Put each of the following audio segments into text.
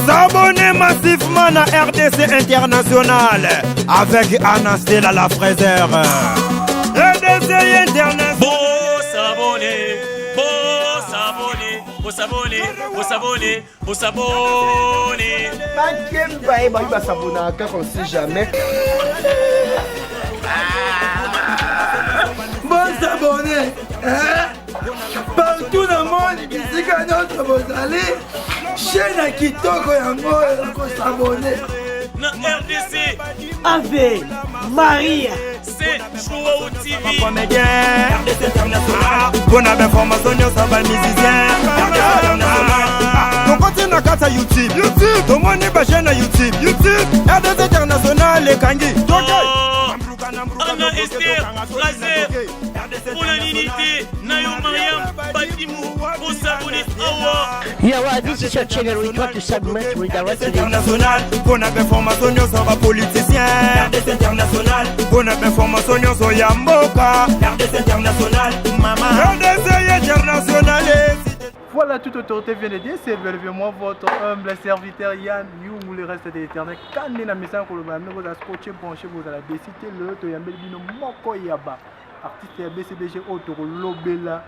S'abonner massivement à RDC International avec Anastella la fraiseur. RDC International. Faut s'abonner, faut s'abonner, faut s'abonner, faut s'abonner, faut s'abonner. Il va s'abonner car on ne sait jamais. Bon s'abonner, partout dans le monde, ici quand notre vous allez, chaîne à Kitoko yango s'abonner. Na RDC, Ave Maria, c'est Show TV. RDC International. Bonne information sur les musiciens. RDC International. Donc continue à faire YouTube. YouTube. Tout le monde est chaîne à YouTube. YouTube. RDC International. Les Kangi. Anna Esther, Fraser, pour l'unité, Nayo Mariam, Batimou, pour s'abonner. Yawa, this is your channel. We try to submit with the RDC International. Bonne information sur les politiciens. RDC International. Bonne information sur Yamboka. RDC International. Maman. RDC International. Voilà, toute autorité vient de dire, c'est moi votre humble serviteur Yann You, le reste de l'éternel. Quand vous avez un message pour le moment, vous avez scotché, branché, vous allez décider le Toyambel Bino Moko Yaba. Artiste ya BCBG Otoro Lobela,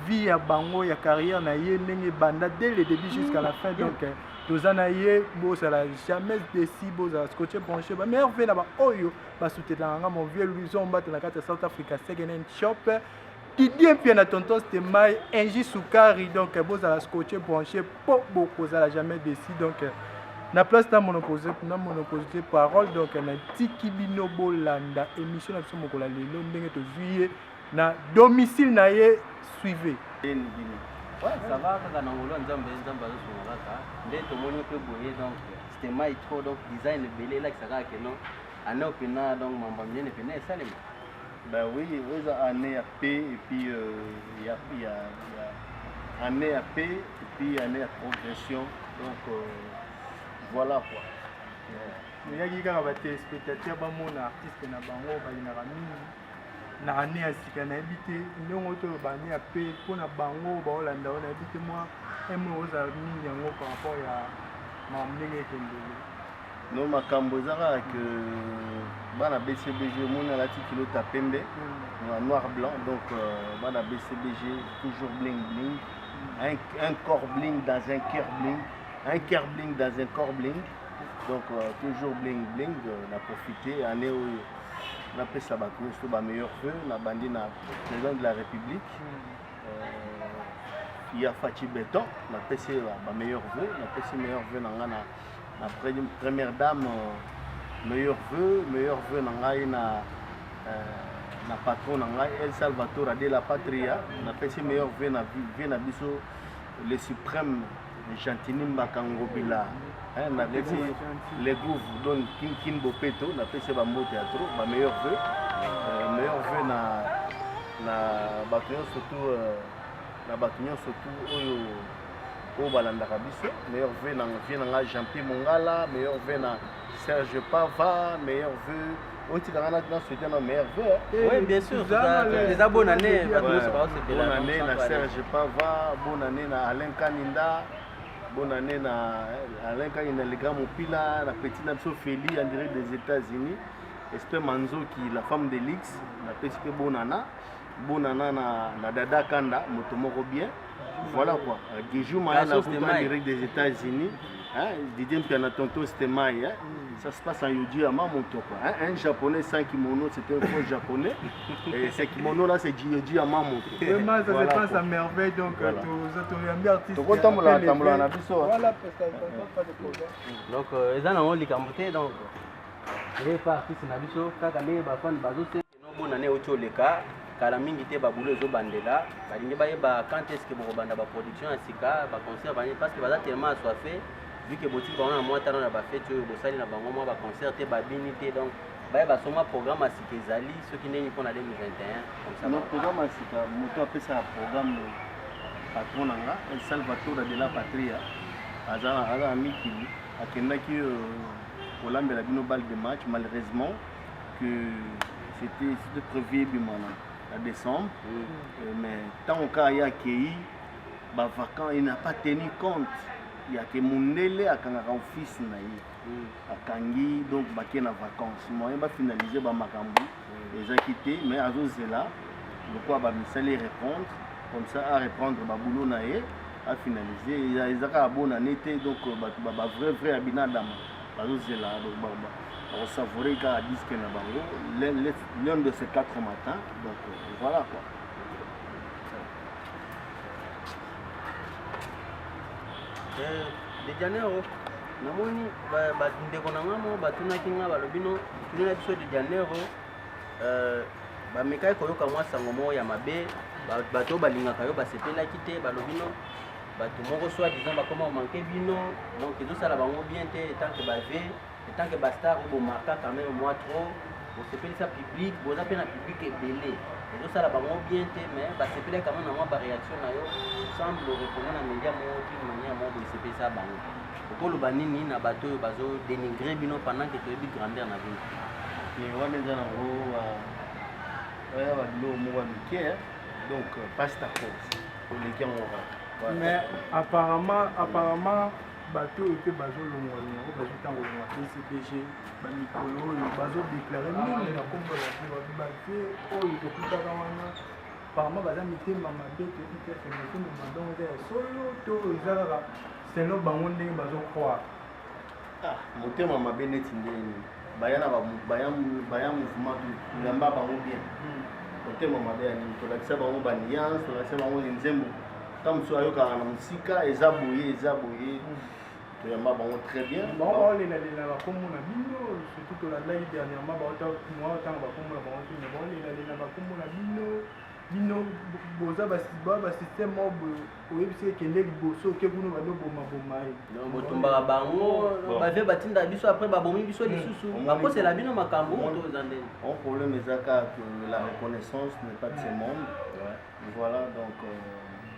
vie ya bango, ya carrière na ye, nenge banda dès le début jusqu'à la fin. Donc, tozana ye, vous allez jamais décider, vous allez scotché, branché. Mais on fait là-bas, oyo, soutenir mon vieux Louison, battre la carte South Africa Second Shop. Qui dit bien à tonton c'était Mai Enji Soukari donc vous allez scotcher branché pour beaucoup ça jamais décidé donc na place dans mon opposé parole donc na tiki bino bolanda émission na somo kola lelo ndenge to juillet na domicile na ye suivez ouais ça va quand on ngolo nzambe zo sungaka nde to moni pe boye donc c'était Mai trop donc design belé là que ça va que non ana opina donc mambo mnyene pena salema. Ben oui, vous avez année à P et puis il y a année à P et puis année à progression. Donc voilà quoi. Il y a des gens qui spectateurs qui artiste na bango balingaka mingi na année à sika na habité ndongo to bani à P pour na bango ba olanda on habité moi aimo oza mingi yango par rapport ya mamndenge kendele. Non, ma cambozara que bana BCBG mon la kilo tapembe noir blanc donc bana BCBG toujours bling bling un corps bling dans un cœur bling un cœur bling dans un corps bling donc toujours bling bling on a profité année où on a fait ça sur ma meilleur feu on a bandé na président de la République il y a Fatih Béton on a fait ma meilleur vœu on a fait meilleur vœu dans la première dame, meilleur vœu nangai na patron nangai El Salvatore de la Patria, na pesi meilleur vœu na biso le suprême Gentinimba Kangobila, na pesi les gouv don Kin Bopeto, na pesi ba mot théâtre, ba meilleur vœu na batunion surtout oyo au balandaka biso meilleur vœu na Jean-Pierre Mongala meilleur vœu na Serge Pava meilleur vœu on dit dans souhaiter nos meilleurs vœux oui bien sûr les bonne année bonne année na Serge Pava bonne année na Alain Kaninda bonne année na Alain Kaninda le grand Mopila la petite Napso Feli en direct des États-Unis Esther Manzo qui la femme de l'X la petite bonne année na Dada Kanda motomoko bien. Voilà quoi. Guijou Maya la photo en direct des États-Unis. Didier Mpiana Tonto c'était Maya. Ça se passe en Yoji à Mamoto quoi. Un japonais sans kimono, c'était un faux japonais. Et ce kimono là c'est Yoji à Mamoto. Vraiment ça se passe à merveille donc tous les artistes. Donc tambola na biso. Voilà pas de problème. Donc ezana on likambote donc les artistes na biso kaka ndenge ba fan bazo se no bonne année oto leka. Kala mingi te babulo zo bandela balingi bayeba quand est-ce que boko banda ba production ya sika ba concert bani parce que baza tellement assoiffé vu que boti ba na mois tano na ba fête yo bosali na bango moi ba concert te ba bini te donc basoma programme asika ezali soki ndenge mpona 2021 comme ça. Non, programme asika moto apesa programme patron nanga El Salvatore de la Patria aza mikili akendaki kolambela bino balle de match malheureusement que c'était prévu bimana en décembre mais tant ka ya kei ba vacances il n'a pas tenu compte il y a que Mundele akangaka office na ye akangi donc bakie na vacances moyen ba finaliser ba makambu eza quitté mais azozela lokwa ba misali répondre comme ça à reprendre ba boulot na ye à finaliser ezaka bonne année donc ba vrai abinadama bazozela donc on savourer qu'à disque na bango l'un de ces 4 matins donc voilà quoi. De Janeiro namoni ndeko na ngamo batunaki nga balobino tulina biso de Janeiro bamekai koyoka mwa sango moko ya mabe bato balingaka yo basepelaki te balobino bato moko soi disant bakoma omanke bino donc ezosala bango bien te tant que bave tant que bastar bomaka quand même moi trop bosepelisa public boza mpe na public ebele ezosala bango bien te mais basepelaki quand même na mwa baréaction na yo semble répondre na média moko d'une manière moko boesepelisa bango okoloba nini na bato oyo bazodenigre bino pendant que toyebi grandeur na bino wana eza nango oya babilo moko ya mike donc passe ta course oleki yango mais apparemment bato oyo mpe bazolongwa yango bazotango longwa PCPG bamikolo oyo bazodeklare mingi na kombo na bafe oyo tokutaka wana apparemment baza mitema mabe toyebi te mitema madongo eza ya solo to eza kaka selo bango ndenge bazokroire motema mabe neti ndeni baya mouvement yamba bango bien motema mabe ya nini tolakisa bango baniance tolakisa bango nzembo ta mosu ayokaka na mosika eza boye toyamba bango très bien bango baolela bakombo na bino surtout tolandaki dernièrement baotanga bakombo na bango mais baolela bakombo na bino boza basystème moko oyebisi ekende liboso oke kuno badobomaboma ye botumbaka bango bave batinda biso après babomi biso lisusu bakosela bino makambo toza ndeni un problème ezaka que la reconnaissance n'est pas de ce monde voilà donc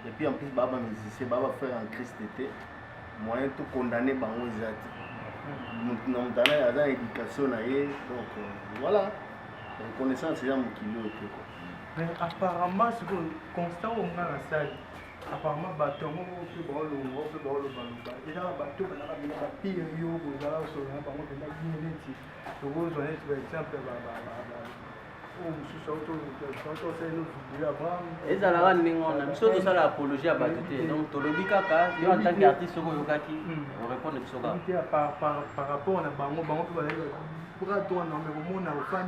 et puis en plus baba musicien baba frère en Christ était moyen tout condamner bango ezati na mutana aza éducation na ye donc voilà reconnaissance eza mokili oyo te mais apparemment sikoyo constant oyo nga na sali apparemment bato yango mpe baolonga mpe baolobaloba ezaka bato bazaka bina bapire yo bozala osola bango mpenza bino neti tokozwa neti baexemple ezalaka ndenge wana biso tosala apologie ya bato te donc tolobi kaka yo en tant qu'artiste soki oyokaki orépondre biso kaka par rapport na bango mpe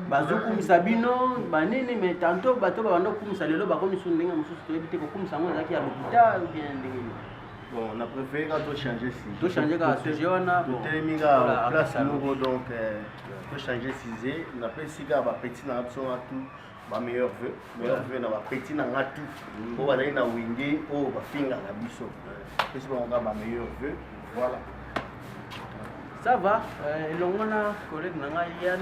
bazokumisa bino banini mais tanto bato babanda kokumisa lelo bakomisu ndenge mosusu toyebi te kokumisa yango ezalaki ya l'hôpital ou bien ndenge nini bon on a préféré quand on change kaka sujet wana totelemi kaka place moko donc to changer sujet napesi kaka bapeti na biso na tout bameilleur vœu na bapeti na nga tout oyo bazali na wenge oyo bafingaka biso apesi bango kaka bameilleur vœu voilà. Ça va, elongo na collègue na ngai Yann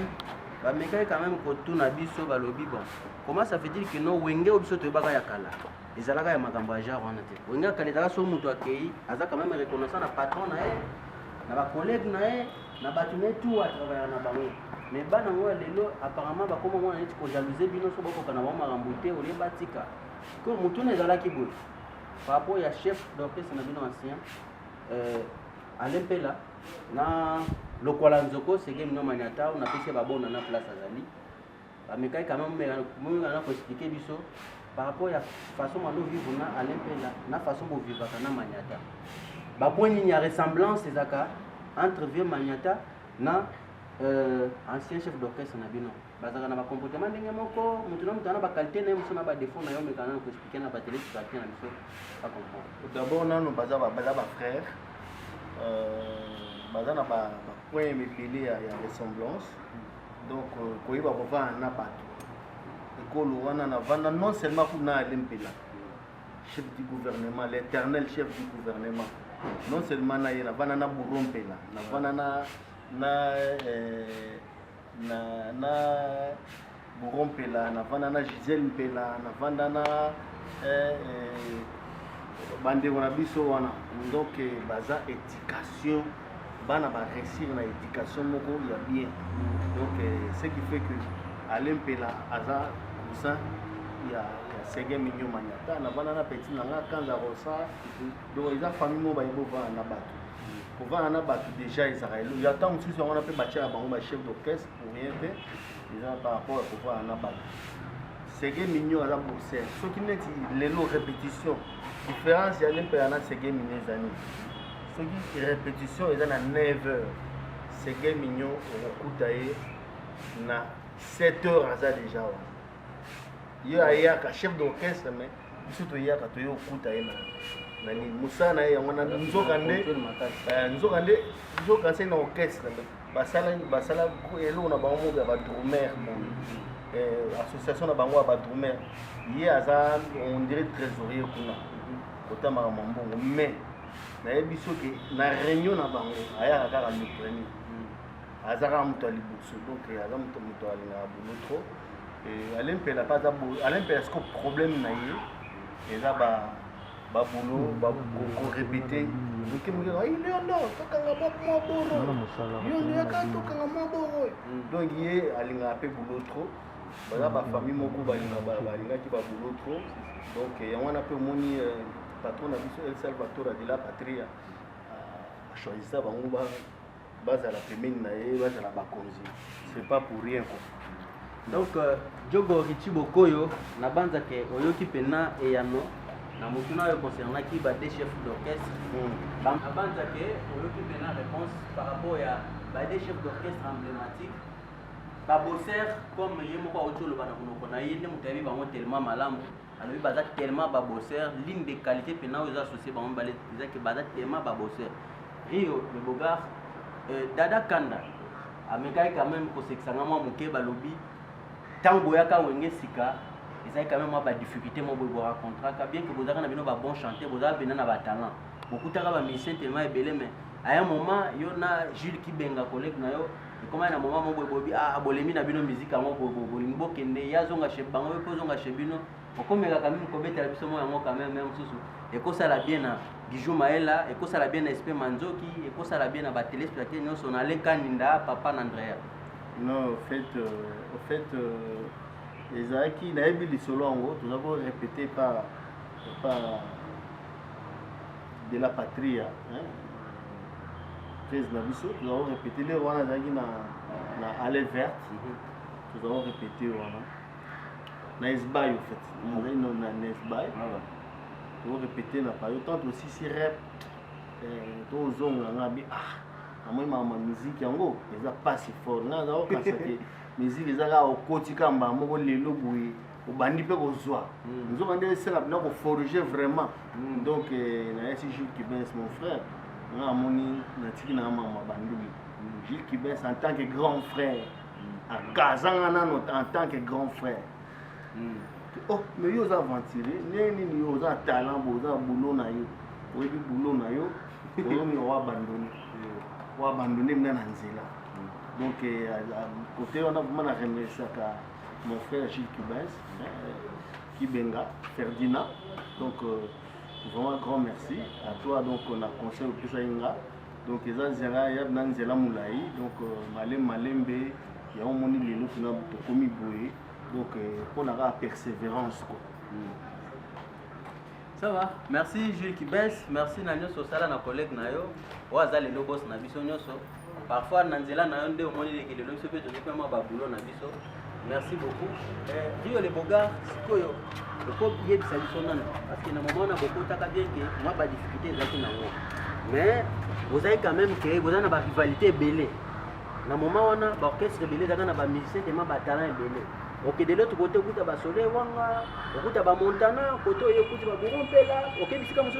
bamekaki quand même kotuna biso balobi bon comment ça fait dire que no wenge oyo biso toyebaka ya kala ezalaka ya makambo ya genre wana te wenge akala ezalaka so moto akei aza quand même reconnaissant na patron na ye na bacollègue na ye na bato na ye tout atravaillaka na bango mais bana ngo ya lelo apparemment bakoma mwana neti kojalouze bino so bakoka na bango makambo te olie batika ko motuna ezalaki boye par rapport ya chef d'orchestre na bino ancien Alain Pela na lokola nzoko sege mino maniata on apesi babona na place azali bamekai quand même na ko expliquer biso par rapport ya façon mano vivre na Alain Pela na façon bo vivre na maniata ba point ni ya ressemblance ezaka entre vieux maniata na ancien chef d'orchestre na bino bazaka na ba comportement ndenge moko mutu na mutu na ba qualité na mutu na ba défaut na yo mais quand même ko expliquer na ba télé sur na biso pas comprendre d'abord nanu baza ba frère baza na bapoint mibele ya ressemblance donc koyeba kovanda na bato ekolo wana na vanda non seulement kuna Alain Pela chef du gouvernement l'éternel chef du gouvernement non seulement na ye na vanda na Bourron Pela na vanda na na Boron Pela, na Gisèle Pela, na bande on a biso wana. Donc baza éducation, bana ba réussir na éducation moko ya bien. Donc ce qui fait que Alain Pela aza cousin ya Sege Mignon Maniata na bana na petit nanga kanza rosa. Donc ils a famille mo ba yebo va na bato. Pour voir na bato déjà Israël. Il y a tant de choses on a fait bâtir bango ba chef d'orchestre pour rien faire. Ils ont par rapport à pouvoir na bato. Sege Mignon aza bossé. Ce qui n'est les lots répétition. Différence il y a Alain Pela na Sege Mignon zani. Ce qui répétition ils ont à 9h. Sege Mignon au Koutaye na 7h aza déjà. Il y a un chef d'orchestre, mais surtout il y a un Koutaye na ni Moussa na on a nous organisé un orchestre. Basala elo na bango ba drummer association na bango ba drummer. Il y a on dirait trésorier kuna. Kota Mambo mais na ebiso ke na réunion na bango aya kaka le premier. Azara muto libuso donc azara muto alinga bonotro. Et Alain Pela pas Alain Pela ce problème na ye eza ba boulot ba ko répéter donc il non tokanga mo boro yo ya ka tokanga mo boro donc ye alinga pe boulot trop baza ba famille moko balinga ki ba boulot trop donc yango na pe moni patron na biso El Salvatore de la Patria a choisi ça bango baza la pemeni na ye baza la bakonzi c'est pas pour rien quoi. Donc Jogo Richi Bokoyo na banza ke oyoki pena eyano na mutuna yo concernant qui ba des chefs d'orchestre. Na banza ke oyoki pena réponse par rapport à ba des chefs d'orchestre emblématiques. Ba bosser comme yemo kwa otolo bana kunoko na yende mutabi bango tellement malamu. Alors baza tellement ba bosser ligne de qualité pena aux associés bango balé que baza tellement ba bosser. Rio le Bogar Dada Kanda amekai quand même ko seksanga mo muke balobi tango yaka wenge sika ezai quand même moi ba difficulté mo bo rencontrer bien que vous avez na bon chanter vous avez na ba talent beaucoup tara ba musicien tellement ebele mais à un moment yo na Jules Kibenga collègue na yo comment na moment mo bobi bolemi na bino musique ngo bo kende ya zonga chez bango ko zonga chez bino okomeka quand même ko betela biso mo yango quand même susu et ko ça la bien na Bijou Maela et ko ça la bien na SP Manzoki et ko ça la bien na ba téléspectateur no son Alain Kaninda papa Andrea. Non, au fait, les Aaki, la Ebili Solongo, nous avons répété par de la patrie, nous avons répété les rois na allée verte, nous avons répété na Esbaï, en fait, nous avons Esbaï, nous avons répété na pas autant aussi si rap, tous ont moi ma musique yango eza pas si fort na za okasaki musique ezaka okotika mbambo ko lelo boye obandi pe ko zwa nous on est là na ko forger vraiment donc na esi Jules Kibens mon frère na moni na tiki na mama banduli Jules Kibens en tant que grand frère à Kazanga en tant que grand frère oh mais yo za aventurer neni yo za talent bo za boulot na yo oui boulot na yo yo mi wa abandonner ou abandonner maintenant Nzela. Donc côté on a vraiment remercié mon frère Gilles Kibens, Kibenga, Ferdinand. Donc vraiment grand merci à toi. Donc on a conseillé au Pesainga. Donc ils ont Nzela y a Nzela Moulaï. Donc Malembe il y a un moni lelo qui n'a pas commis boé. Donc on a la persévérance quoi. Ça va. Merci Jules Kibens, merci Nanyo Sosala na collègue nayo. Waza le boss na biso nyoso. Parfois Nanzela na yonde omoni le lelo se peut donner vraiment ba boulot na biso. Merci beaucoup. Rio le Bogar sikoyo. Le peuple y est bisa biso nana parce que na moment na beaucoup taka bien que moi ba difficulté ezaki na ngo. Mais vous avez quand même créé vous avez na ba rivalité belé. Na moment wana ba orchestre belé daka na ba musicien tellement ba talent belé. Ok, de l'autre côté, vous avez Soleil Wanga, vous avez Montana, côté vous avez Boron Pela, ok, c'est comme ça.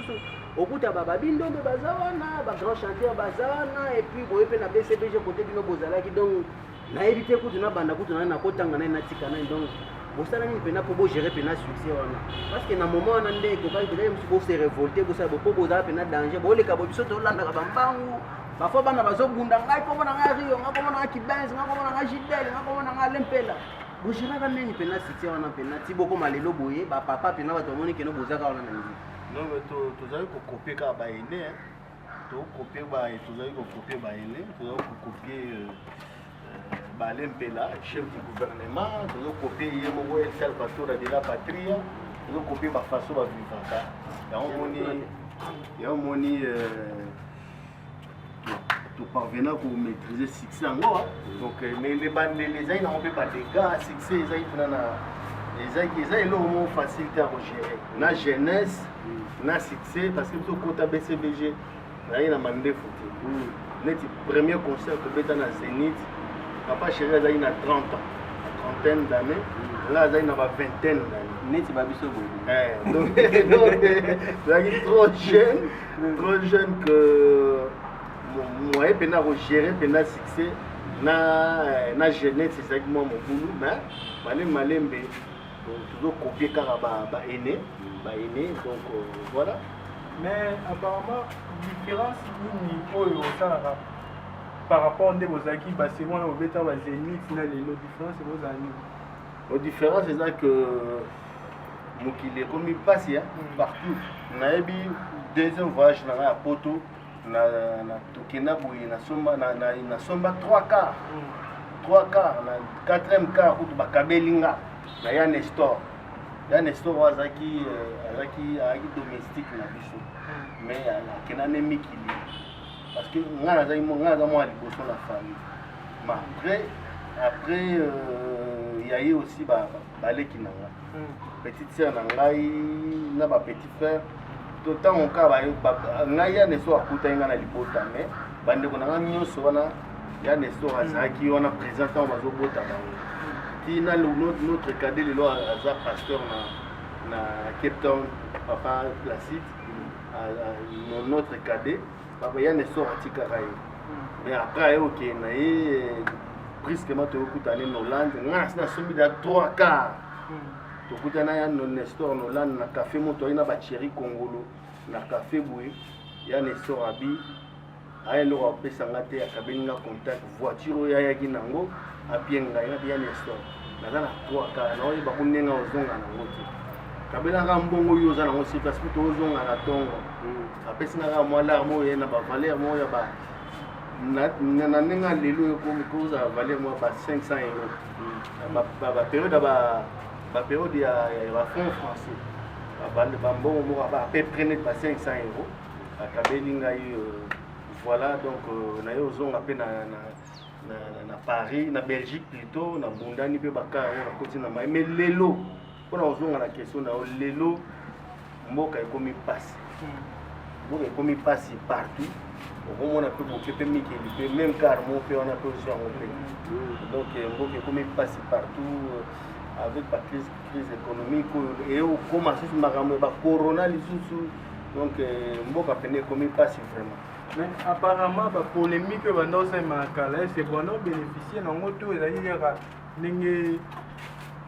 Vous avez Babindo, Bazawana, grand chanteur Bazana, et puis vous avez un BCBG côté de nos Bozalaki. Donc, vous avez évité que vous avez un peu de Nakotanga, donc vous avez gérer le succès. Parce que dans le moment où vous se révolter, vous savez, vous avez un danger, vous avez un danger, Parfois, on a besoin de Bundanga, comme on a Rio, comme on a Kibenz, comme on a Gidel, comme on a Lempela. Vous gérez quand même une cité, on a peine, Thibaut comme Alélo Boye, papa, puis on a tout le monde qui nous pose à la maison. Non, mais tu as copié quand tu as copié, tu as copié, tu as copié Lempela, chef du gouvernement, tu as copié Yemogo Salvatore de la patrie, tu as copié ma façon de vivre. Il y a un moni. Tu parviens à maîtriser le succès en gros. Donc, mais les gens n'ont pas des gars, succès, ils ont une facilité à gérer. La jeunesse, la succès, parce que tout côté BCBG, il y a un mandé foutu. Le premier concert que tu as dans Zénith, papa chéri, il y a 30 ans, une trentaine d'années. Là, il y a une vingtaine d'années. Donc, il est trop jeune que. Moi, je suis gérer le succès, na jeunesse, c'est exactement mon boulot, mais je suis toujours copier car aîné, donc voilà. Mais apparemment, la différence par rapport à vos acquis, c'est moi, on va être à Zénith, la différence, c'est vos années. La différence, c'est que je suis comme il passe partout. On a eu deuxième voyage à Poto. Na tokena boye na somba 3 quarts na 4e quart kutu bakabelinga na ya Nestor azaki domestique na biso mais akena ne mikili parce que nga za moi liboso la famille mais après il y a eu aussi baleki nanga petite sœur nangai na ba petit frère D'autant mon cas, il y a des soirs qui sont à l'hypothèse, mais il y a des soirs qui sont présentés à l'hypothèse. Il y a notre cadet, le pasteur na Cape Town, papa Placide, notre cadet, il y a des soirs qui sont mais après, ok, il y a brusquement tout le temps en Hollande, il y a 3 quarts. Tu as Nestor Nolan, na café moto, il y a un chéri congolo, na café boué, il y a Nestor Abi, il y a un peu de il y a un contact, voiture, il y a un nango, à Pienga, il y a Nestor. Il y a 3 quarts, il y a un peu de il y a un peu de temps, parce que tu as un tongo. Après, il y a un peu de valeur, il y a un peu valeur 500 €. La période la période il y a un fonds français. À peu près 500 €. Voilà, donc on a eu na Paris, na Belgique plutôt, na Bundani, mais l'élo, on a la question de l'élo, mboka est comme il passe. Mboka est comme il passe partout. On a pu beaucoup même car on a pu aussi en donc mboka est comme il passe partout. Avec la crise économique et au commencé sur corona donc mboka pene comme il passe vraiment. Mais apparemment la polémique que dans ces marques-là c'est bon bénéficier dans auto et d'ailleurs ninge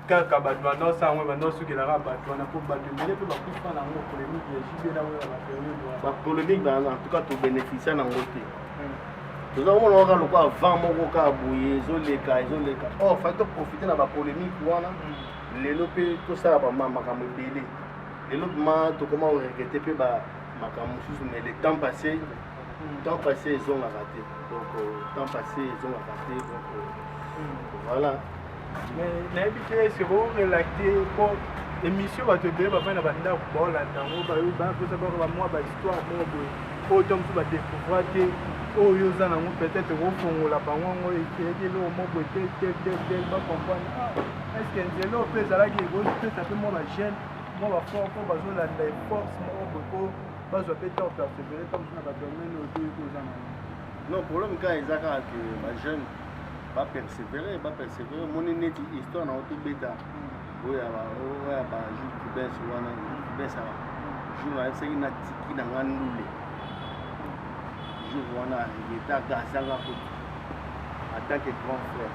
kaka badwana ça on va dans ce que la badwana pour battre mais peut pas plus dans la polémique il y a la polémique en tout cas tout bénéficier dans auto. Nous avons le cas avant mon cas bouillé, zoleka. Oh, faut profiter de la polémique les lopes tout ça va makamu belé. Les lopes tout comment regretter peu makamu mais le temps passé ils ont raté. Donc temps passé ils ont raté donc voilà. Mais n'habitué c'est bon relaxé pour émission va te donner va faire la bande pour la dans pour savoir moi histoire moi autant tu vas découvrir oyo za na peut-être refongola bango et le mot tel va comprendre est-ce que nzelo peut ezalaki peut ça peut moi la jeune moi va fort pour bazola la force moi beaucoup bazo peut temps persévérer comme ça va domaine autour de ça non problème quand ezaka que ma jeune va persévérer mon net histoire na auto beta oya ba jour qui ben wana besa journaliste ina tiki na ngandule wana l'État gazanga en tant que grand frère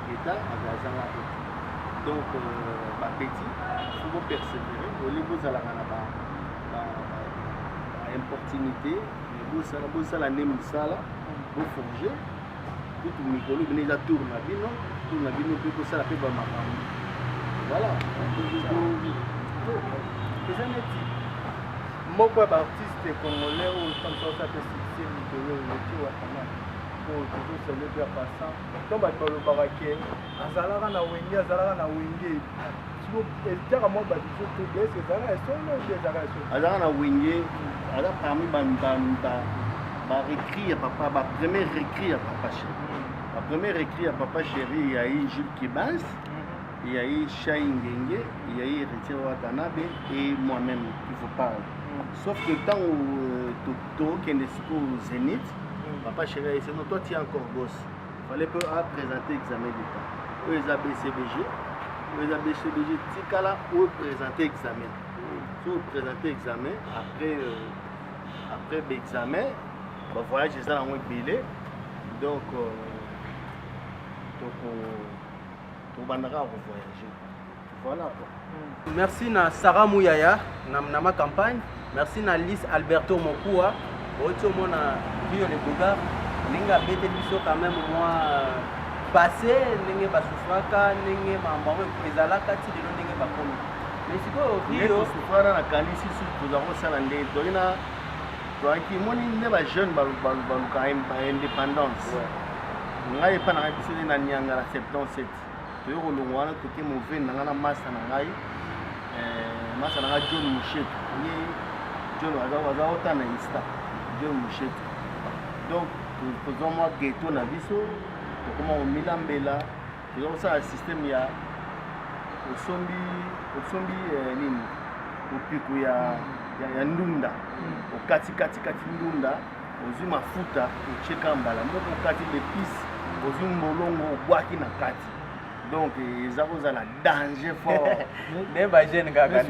l'État gazanga donc ma petit il faut persévérer au niveau de la opportunité bosala nde misala boforge kutu mikolo bino eza tour na bino mpe kosala mpe bamakambo voilà eza neti moko ya baartiste congolais oyo tamsosa mpe succès mikolo eleki watana oyo tozosele mpe ya passant to bato balobaka ke azalaka na wenge etiaka mwa babiso tobe ese ezalaka esolo obi ezalaka esolo azalaka na wenge aza parmi barécrit ya papa bapremière récrit ya papa chéri bapremière récrit ya papa chéri eyayi Jules Kibas eyayi Chai Ngenge eyayi Héritier Watanabe et moi-même il faut parler sauf que ntango tokende sikoyo Zénith papa chéri ayesi no toi tu es encore gosse fallait peu à présenter examen d'état oyo eza BCBG tikala oyo présenter examen so présenter examen après l'examen voyage eza nango ebele donc tobandaka kovoyager voilà quoi. Merci na Sarah Mouyaya na ma campagne. Merci na Lise Alberto Mokua. Oto mona Rio le Bouga. Linga bete biso quand même moi passé ndenge basufraka ndenge mambo ezalaka ti lelo ndenge bakomi. Mais siko Rio sufrana na kanisi su tozako sala nde toina toaki moni ne ba jeune baluka indépendance. Ngai epa na biso na nyanga la 77. Toyo kolongo wana toke mauvais nanga na masa na ngai masa na John Mouchet ni John waza ota na Insta John Mouchet donc faisons moi ghetto na biso tokoma omilambela tozo sa système ya osombi nini opiku ya ndunda okati ndunda ozwi mafuta ocheka mbala moko okati l'épice ozwi molongo obwaki na kati donc eza kozala danger fort nde bagene kaka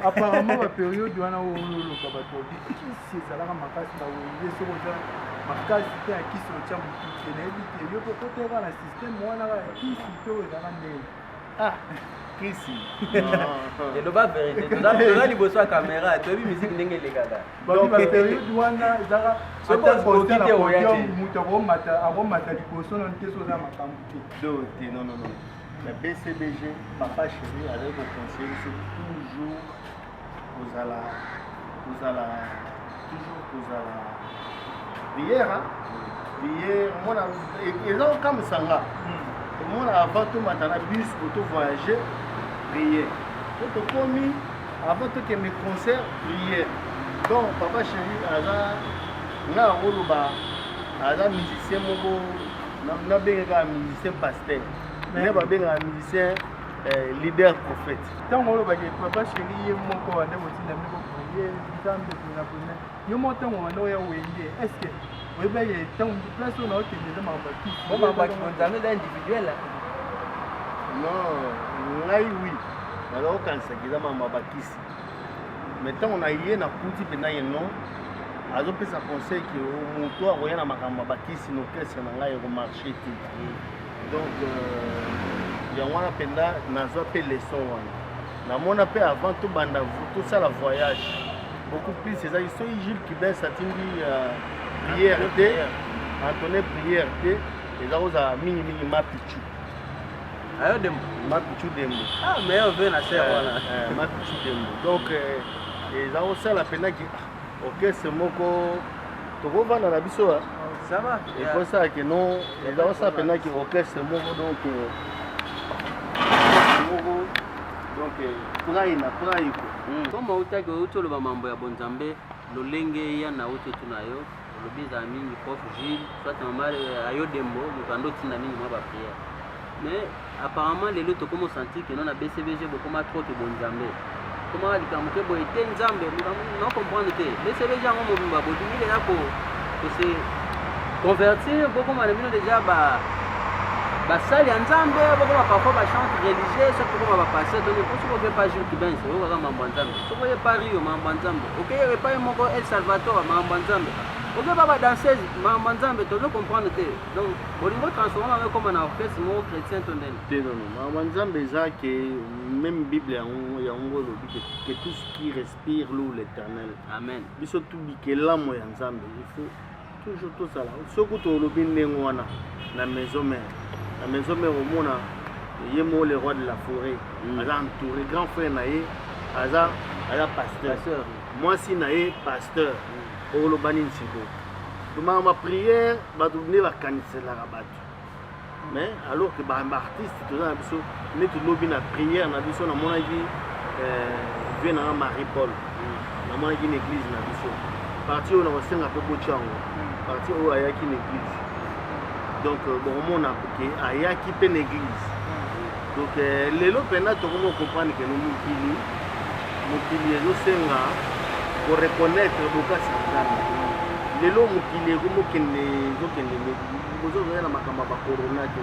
apparemment bapériode wana ololoka bato kisi ezalaka makasi na wenge soko oza makasi te ya kisi otya motuke nayebi te yo kokoteka na systeme wana kaka kisi te oyo ezalaka ndenge kisi eloba vérité toza liboso ya caméra toyebi misiki ndenge elekaka bapériode wana ezalaka moto akomata liboso nano te so oza makambo te te non la BCBG papa chéri azali koconseille biso toujours kozala prière mona eza kokamwisanga mona avant tomata na bus oto voyager prière po tokomi avant tokende concert prière donc papa chéri aza nga akoloba aza musicien moko nabengaka musicien pasteur mais babengaka musicien leader prophète ntango olobaki papa chéri ye moko wande botinda meko priye nzambe na primaire yo mo ntango wande oya wenge est ce que oyebaki ntango place oyo naokende eza mabaki nzambe eza individuel non ngai oui nazakokanisaki eza mabakisi mais ntango na ye nakuti mpe na ye non azopesa conseil ke moto akoya na makambo bakisi na orchestre na ngai ekomarche te donc yango wana mpenza nazwa mpe leson wana namona mpe avant tobanda tosala voyage beaucoup plus ezali soki Jules Kibes atindi prière te Antoine prière te eza kozala mingimingi mapichu ayo dembo mapichu dembo mais ove na ser wana mapichu dembo donc eza kosala mpenaki orchestre moko tokovanda na biso ekosalaki non eza kosala mpenaki orchestre moko donc praina koma utaki outi oloba mambo ya bonzambe lolenge ya na uti etu na yo olobi ezala mingi prof Gilles soit mama ayo dembo moto andotinda mingi mwa baprière mais apparemment lelo tokoma osentir ke no na BCBG bokoma trop ke bonzambe koma likambo te boye te nzambe na comprendre te BCBG yango mobimba bodingi lela kose convertir bokoma na bino déjà basali ya nzambe bokoma parfois bachante religieux soki bokoma bapasse donne po soki oke pa Jules Kibens oyokaka mambo ya nzambe soki oye pa Rio mambo ya nzambe okeye epai moko El Salvador mambo ya nzambe Ok, papa danseuse, manzambe, tu dois comprendre que donc au niveau transformé comme un orchestre mot chrétien tonel. Non, manzambe ça que même Bible il y a que tout ce qui respire loue l'Éternel. Amen. Biso tout que l'âme ya nzambe, il faut toujours tout ça là. Soko to lobi ndengo wana na maison mère. La maison mère au mona yemo le roi de la forêt. Aza entouré grand frère naé, aza pasteur. Moi si naé pasteur. Au lobani nsiko. Donc ma prière va devenir la cancer la rabat. Mais alors que bah artiste tout ça biso net lobi na prière na biso na mona gi vient na Marie-Paul. Na mona gi église na biso. Parti on a senga pe bochango. Parti o ayaki l'église. Donc bon on a que ayaki pe l'église. Donc lelo pena to comment comprendre que nous mukili ezo senga pour reconnaître beaucoup ça. Les lots qui les na makamba ba corona ke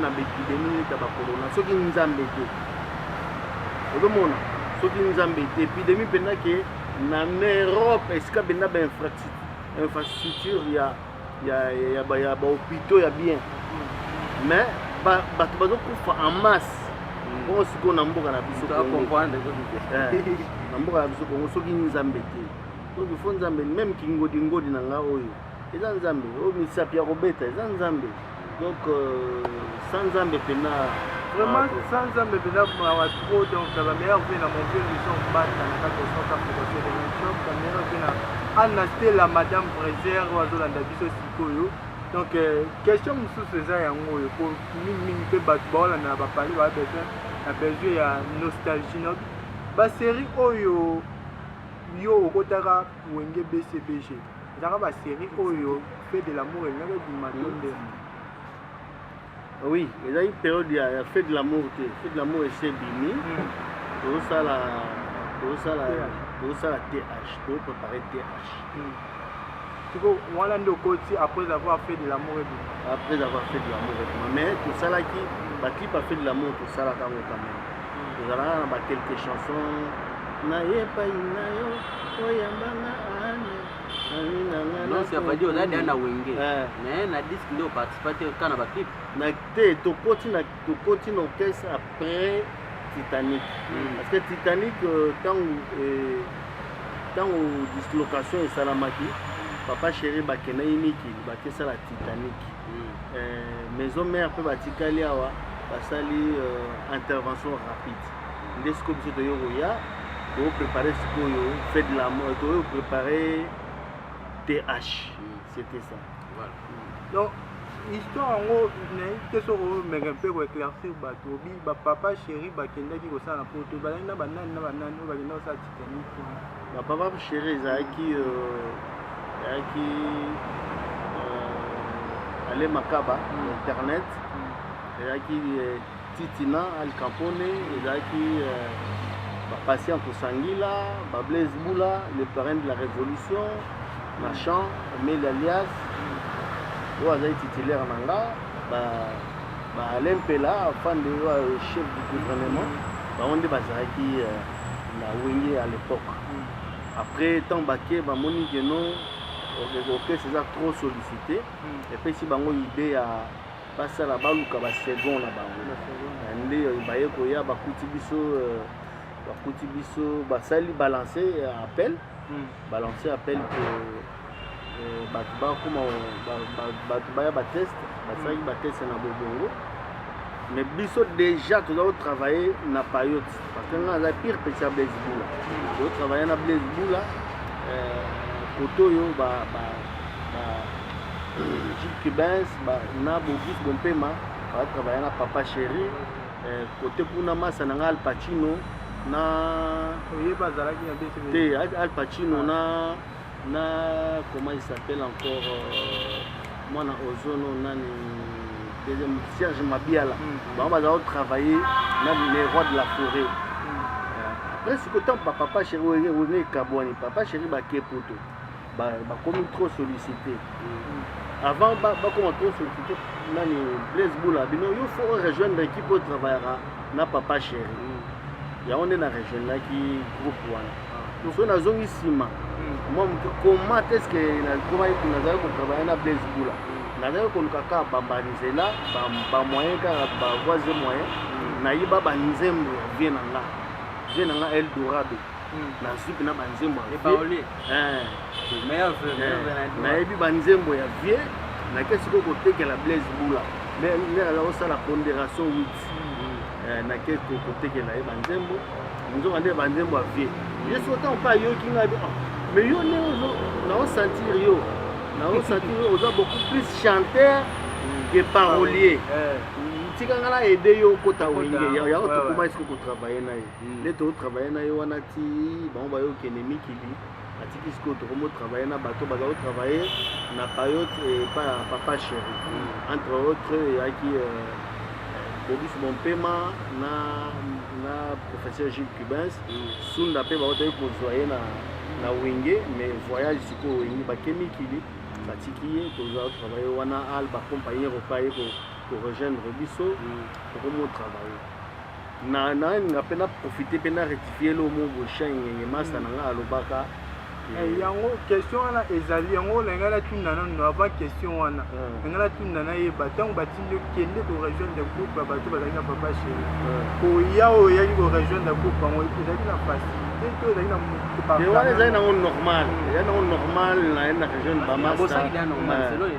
na epidemie ta ba corona soki nzambe te odomona soki nzambe te epidemie pena ke na Europe esika benda ba infrastructure ya ba hôpitaux ya bien mais ba bazo kufa en masse bon siko na mboka na biso ko comprendre na mboka na biso ko soki nzambe te donc il faut nzambe même kingodi ngodi na nga oyo eza nzambe o misapi ya kobeta eza nzambe donc sans nzambe pena vraiment sans nzambe pena ma trop donc la meilleure vie na mon vieux nous sommes battre na kati ya soka pour de l'émission la meilleure vie na anaste la madame Brézère wazolanda biso sikoyo donc question mosusu eza yango oyo po mingi mpe bato baolanda na bapali baa besoin ya nostalgie note basérie oyo yo okotaka wenge BCBG ezaka basérie oyo fait de l'amour elingaka dimatonde oui eza une période ya fait de l'amour te fait de l'amour ese bimi tozosala TH topréparer TH siko wana nde okoti après avoir fait de l'amour ebima après avoir fait de l'amour ebima mais tosalaki baclip a fait de l'amour tosalaka ngo quand même tozalaka na bakelques chansons nayepai na yo oyambanga ane non c'est pas dit on a dit na wenge mais na disque ndio participer kana ba clip na te tokoti na orchestre après Titanic parce que Titanic tant dislocation et salamaki papa chéri bakena imiki bakesa la Titanic maison mère pe batikali awa basali intervention rapide ndesiko biso toyoko ya pour préparer ce qu'on fait de l'amour, pour préparer TH, c'était ça. Voilà. Donc, histoire en gros, qu'est-ce qu'on met un peu pour éclaircir bateau, papa chéri, bakenda qui ça la photo, balana banane, balana ça Titanic. Papa chéri, Zaki, allez Makaba, internet, Zaki Titina, Al Capone, Zaki Patient Kosangila, Blaise Boula, le parrain de la révolution, Machan, Mel Alias, Ouazaï titulaire Nanga, Alain Pella, fan de chef du gouvernement, on est Bazaraki na Wenge à l'époque. Après, tant baquet, Moni Genon, ok, c'est trop sollicité. Et puis, si bango idée à passer à la balle ou qu'à la seconde là-bas. Et baye koya bakuti biso bakuti biso basali balancer appel que batuba comment batuba ba test basali ba test na bobongo mais biso déjà tu dois travailler na période parce que on a pire petit Blaise Boula tu dois travailler na Blaise Boula koto yo Gilles Cubens na Bogis Bompema va travailler na Papa Chéri côté kuna masa na Al Pacino na Al Pacino na comment il s'appelle encore moi na Ozono nani deuxième Serge Mabiala on va travailler na les rois de la forêt après ce que temps Papa Chéri on Kabouani Papa Chéri ba Kepoto ba comme trop sollicité avant comment trop sollicité nani Blaise Boula bino il faut rejoindre l'équipe pour travailler na Papa Chéri ya on est dans région là qui groupe wana nous sommes dans zone sima moi comment est-ce que nazali kotravaille na Blaise Boula nazali koluka kaka bambanzela bamoyen kaka bavoise moyen nayiba banzembo ya vie na nga Eldorado nazwi mpena banzembo ya nayebi banzembo ya vie nakesi ko kotekela Blaise Boula nde azakosala pondération 8 nakesi kotekela ye banzembo nzonga nde banzembo ya vie ye soki otango mpa ayoki ngai mais yo nde naosentir yo oza beaucoup plus chanteur que parolier tika nga na aide yo okota wenge yako tokoma esiko kotravaille na ye nde tokotravaille na ye wana ti bango bayokende mikili atiki sikoyo tokomotravaille na bato baza kotravaille na payote epa ya papa chéri entre autres eyaki Bobis Bompema na professeur Gilles Cubins sunda mpe baotaki kozwa ye na wenge mais voyage sikoyo wenge bakemikili batiki ye toza kotravaille wana al bakompagnie repa ye rejoindre biso tokomotravaille naninga mpe na profite mpe na rectifie lo mo bochan ngenge masa na nga alobaka yango question wana ezali yango olenga natunda nano avant question wana lenga natunda nayeba ntango batindi okende korejoindre groupe ya bato bazali na papa chéri koya oyo oyaki korejoindre groupe yango ezali na facilité to ezali na wana ezali nango normal ezali nango normal naye na rejoindre bamasa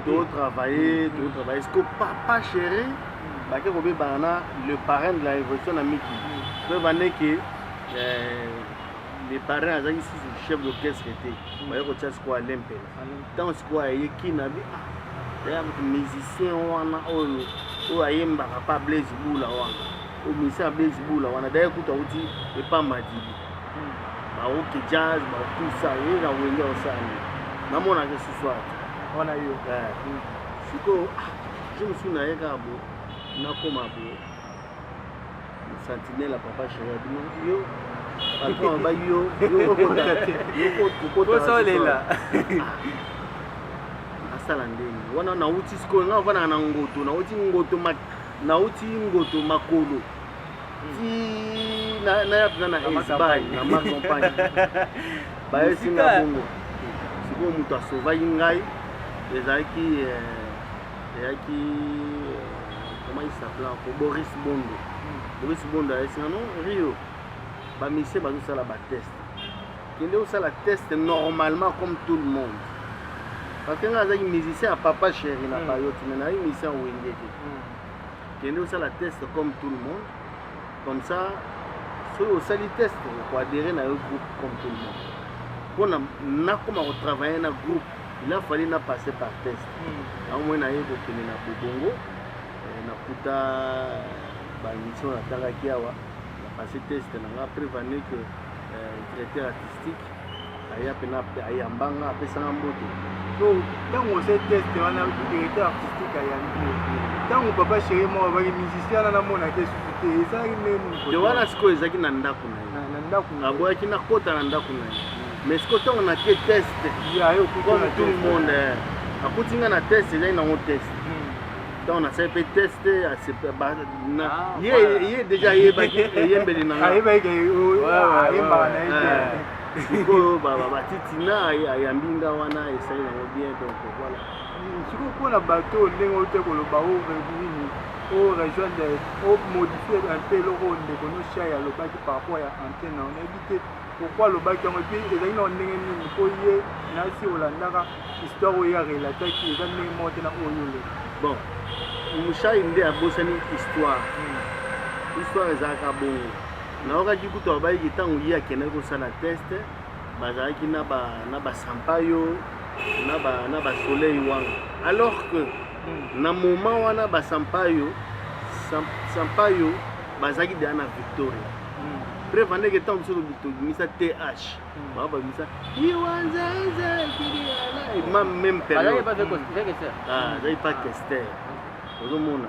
totravaille siko papa chéri bake kobebana na le parrain de la révolution na miki mpe bandeke les parrains azaki sisi chef d'orchestre te baye kotia sikoyo alempela ntango sikoyo ayeki na bi eya musicien wana oyo ayembaka pa Blaise Boula wana oyo musicien ya Blaise Boula wana daye kuta uti epa Madibi baoke jazz bakusa ye na wenge osani namonaka susu ata wana yo sikoyo je me suis naye kaka bo nakoma bo sentinelle ya papa chéri abino yo patron ba yo kosolela asala ndenge wana nauti sikoyo nga ovanda na ngoto nauti ngoto makolo ti naya pena na esbay na ma campagne bayesinga bongo sikoyo moto asovaki ngai ezalaki comment il s'appelle encore Boris Bondo ayesinga non Rio bamisie bazosala batest kende osala test normalement comme tout le monde parce que nga azaki musicien ya papa chéri na payote mais nayi musicien wenge te kende osala test comme tout le monde comme ça soki osali test okoadere na yo groupe comme tout le monde mpona nakoma kotravaille na groupe il a fallu na passer par test amoi naye kokende na bobongo nakuta bamission natangaki awa passé test nanga prévenu que directeur artistique aya pena ayambanga apesanga mbote donc ntango ose test wana directeur artistique ayambi ntango papa chéri moko abaki musicien wana namonaki esusu te ezalaki neni wana sikoyo ezalaki na ndako na ye aboyaki nakota na ndako na ye mais sikoyo ntango nake test comme tout le monde akutinga na test ezali nango test donc on a fait test ye déjà yembeli nanga sikoyo batitina ayambinga wana esali nango bien donc voilà sikoyo mpona bato ndenge ote koloba nini orejoindre omodifie un peu eloko ndeko noshai alobaki par rapport ya antenne on yebi te pourquoi alobaki yango epuis ezali na ndenge nini mpo ye nasi olandaka histoire oyo arelataki eza ndenge moko te na oyo le bon mushai nde abosani histoire ezalaka bongo naokaki kutu abayiki ntango ye akendaki kosala test bazalaki na basampayo na basoleil wana alors que na moment wana basampayo bazalaki deya na victoria preuve ndenge ntango biso tobimisa th bao babimisa iwanzaezakiliala même période azali pas kester ozomona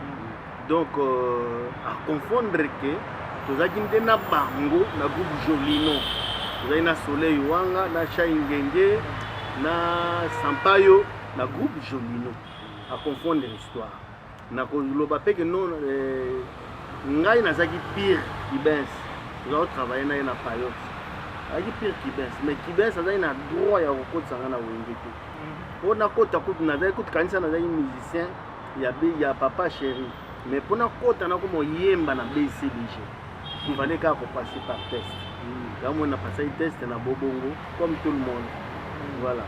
donc a confondre que tozalaki nde na bango na groupe Jolino tozali na soleil wanga na shai ngenge na sampayo na groupe Jolino a confondre histoire na koloba peke non ngai nazalaki pire Ibens toza kotravaille na ye na payote Aki pire Kibes, mais Kibes azali na droit ya kokotisa nga na wenge te. Po na kota kutu nazali kutu kanisa nazali musicien ya papa chéri. Mais pour na kota na komo yemba na BCBG. Il fallait qu'à passer par test. Quand on a passé le test na bobongo comme tout le monde. Voilà.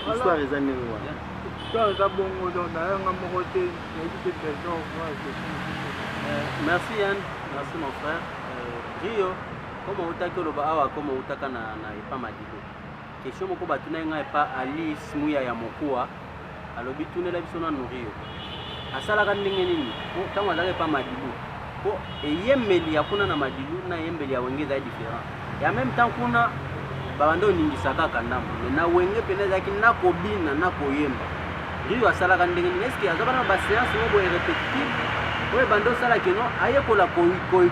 L'histoire est année voilà. L'histoire est bongo donc na nga moko te na été présent. Merci Yann, merci mon frère. Rio, comment utaki loba awa comment utaka na epa madibo. Question moko batuna nga epa Alice Muya ya mokuwa. Alobi tunela biso na Rio. Asala ka ndenge nini? Tango azaka epa madibo. Po eyembeli ya kuna na madilu na yembeli ya wenge za différent. Ya même temps kuna babando ningisaka kandamu. Na wenge pene zaki na kobina na koyemba. Rio asala ka ndenge nini? Est-ce qu'il y a ba séance ngo répétitive? Ouais, bando sala keno ayekola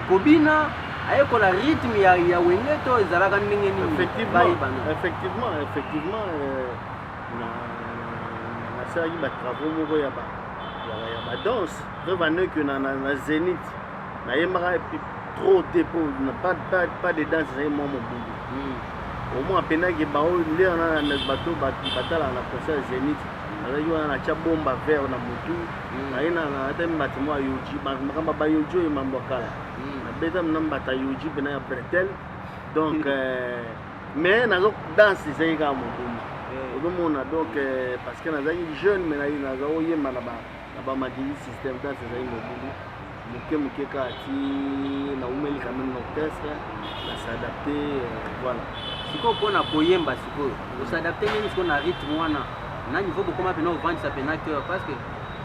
kobina ayekola rythme ya wenge to ezala ka ndenge nini? Effectivement na sala ba travaux moko ya ba danse. Revenez que na Zénith. Na yemaka trop dépôt, pas de danse, c'est moi mon boulot. Au moins pendant que bao l'air na bateau batala na concert Zénith. Alors il y a na bomba vert na mutu. Na ina na ata bâtiment yoji, makamba ba yoji e mambokala. Na beta namba ta yoji bena ya pretel. Donc mais na zo danse c'est ka mon boulot. Au moins donc parce que na za jeune mais na za oyema na ba madini système danse c'est mon boulot. Muke kati na umeli quand même l'orchestre na s'adapter voilà siko pona koyemba siko s'adapter nini siko na rythme wana na niveau ko koma pena vendre sa pena cœur parce que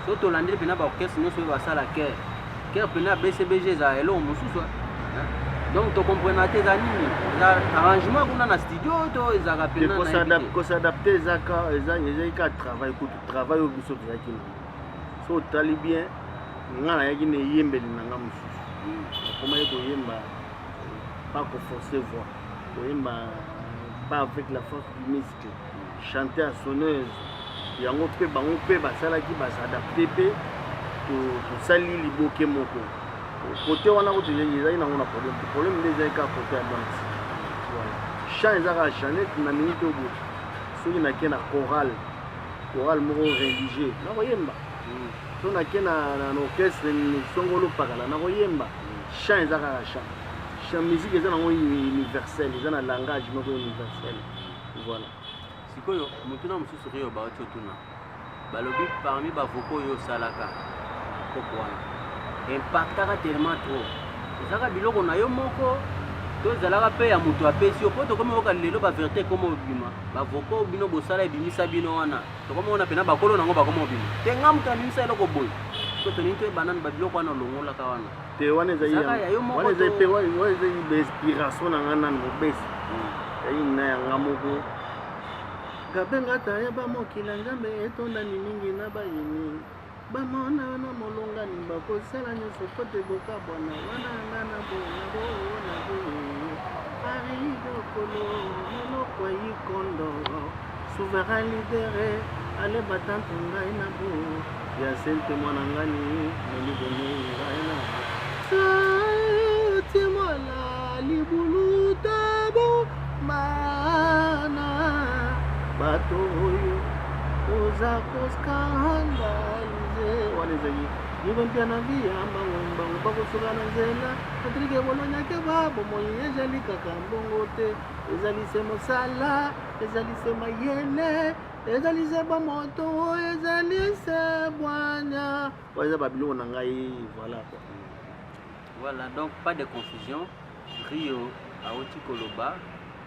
soto landre pena ba orchestre no so ba sala cœur pena BCBG za elo mususu donc to comprendre tes nini za arrangement kuna na studio to za ka pena na ko s'adapter za ka travail au biso za kino so tali bien ngana yaki ne yembeli nanga mususu comment yeko yemba pas qu'on forcer voix yemba pas avec la force du muscle chanter à sonneuse yango pe bango pe basala ki s'adapter pe to sali liboke moko côté wana ko tezali na ngona problème des ka côté ya danse voilà chant ezaka chanter na minute obo soki na ke na chorale moko religieux na yemba on a un orchestre songolo pakala na koyemba chant ezaka chant musique ezana universel ezana langage moko universel voilà sikoyo mutuna mususu Rio ba otuna balobi parmi ba vocaux yo salaka kokwana impactaka tellement trop ezaka biloko na yo moko to ezalaka pe ya mutu apesi opoto comme oka lelo ba vérité comme obima ba vocaux bino bosala ebimisa bino wana to comme on a pena ba kolo nango ba comme obima tenga mutu abimisa eloko boy to tonito banane ba biloko wana longola ka wana te wana za pe wana za inspiration na ngana no besi na ya ngamoko gabenga ta ya ba mokila ngambe etonda ni mingi na ba yini bamona na molongani bakosala nyonso po te bokabwana wana ngana bona arigokolo monoko yikondo souverain libéré ale batantu ngai na bo ya sente mwana ngani molibone ngai na timola libulu tabo mana bato oyo oza koskandalize wanezaki nibempia na via mbango bakosoka na nzela patrike bolonyake babomoi ezali kaka mbongo te ezali se mosala ezali se mayele ezali se bamoto ezali se bwanya eza babiloko na ngai voilà donc pas de confusion Rio aoti koloba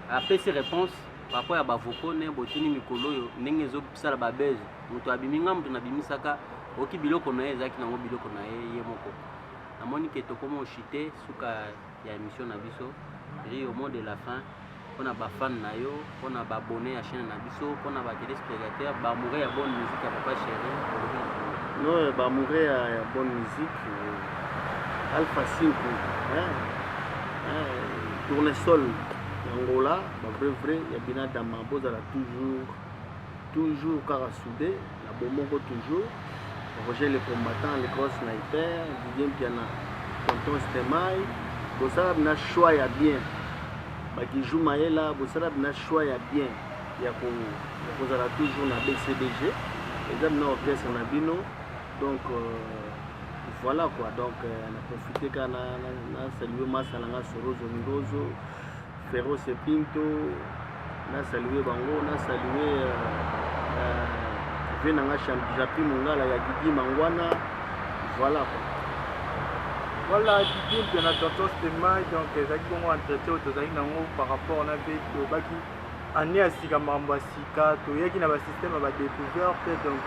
apesi réponse par rapport à bavoko ne botuni mikolo yo ndenge ezobisala babeze moto abiminga moto nabimisaka oki biloko na ye ezalaki nango biloko na ye moko namoni ke tokoma oshite suka ya émission na biso Rio au mot de la fin mpona bafan na yo mpona babone ya chaîne na biso mpona batelespectateur baamoureux ya bonne musique ya papa chéri non baamoureux ya bonne musique Alpha 5 tournesol Angola, vrai, il y a bien Damabo, elle a toujours kara soudé, la Bomoko toujours, Roger les combattants, les gros snipers, Didier Piana, Tonton Stemai, pour ça, on a choix bien. qui joue Maëla, vous avez un choix bien. Il y a toujours na BCBG. Les hommes n'ont orchestre na bino. Donc voilà quoi. Donc on a profité quand on a salué Massalanga Sorozo Mirozo, Ferro Sepinto, on a salué Bango, on a salué Venanga Japi Mungala, Yagidi Mangwana. Voilà quoi. Voilà, Didier, bien attention, c'était mal, donc les actions ont entretien par rapport à avec Baki. Année à Sigamamba Sika, Toya qui n'a pas système à découvert, donc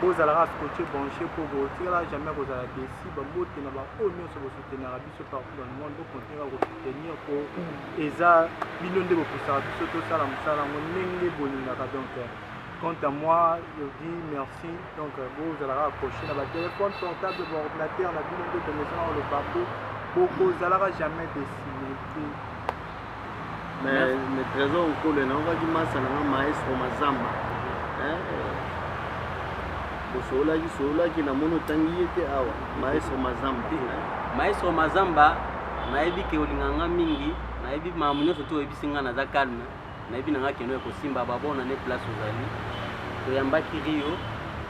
vous allez scotcher, brancher pour vous tirer, jamais vous allez décider, vous n'avez pas honneur sur vos soutenir à Bissot partout dans le monde, vous continuez à vous soutenir pour ESA, millions de vos poussards, surtout ça, la moussala, mon nengue bolinaka. Donc, quant à moi, je dis merci. Donc, vous allez accrocher dans votre téléphone portable, votre ordinateur, la ville de maison, le bateau, vous n'allez jamais décider. Mais trésor au col, on va dire que maestro Mazamba. Sola qui n'a mono tangi était awa. Maestro Mazamba. Maestro Mazamba, naibi ke olinganga mingi, naibi mamunyo surtout ebisinga na za calme. Naibi nanga keno ko simba babona ne place ozali. To yambaki Rio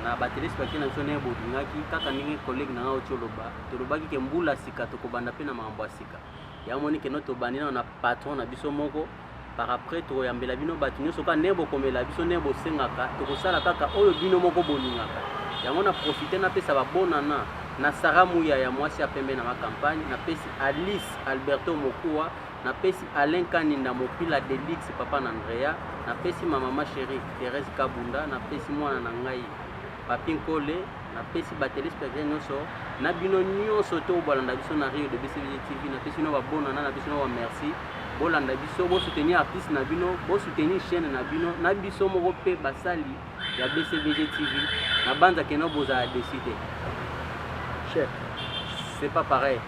na batelesi bakina sone bodingaki kaka ningi collègue nanga ocholoba. To lobaki ke mbula sika to kobanda pe na mambo sika. Ya moni ke noto banina na patron na biso moko par après to yambela bino batinyo soka nebo komela biso nebo sengaka to kosala kaka oyo bino moko bolingaka yango na profiter na pesa babonana na Saramuya ya mwasi ya pembe na ma campagne na pesi Alice Alberto Mokua na pesi Alain Kaninda Mopila Delix papa na Andrea na pesi mama chérie Thérèse Kabunda na pesi mwana na ngai Papin Kole na pesi batelespectateurs nyonso na bino nyonso to bolanda biso na Rio de BCBG TV na pesi no babonana na biso no ba merci bolanda biso bo soutenir artiste na bino bo soutenir chaîne na bino na biso moko pe basali ya BCBG TV na banza keno boza décider chef c'est pas pareil.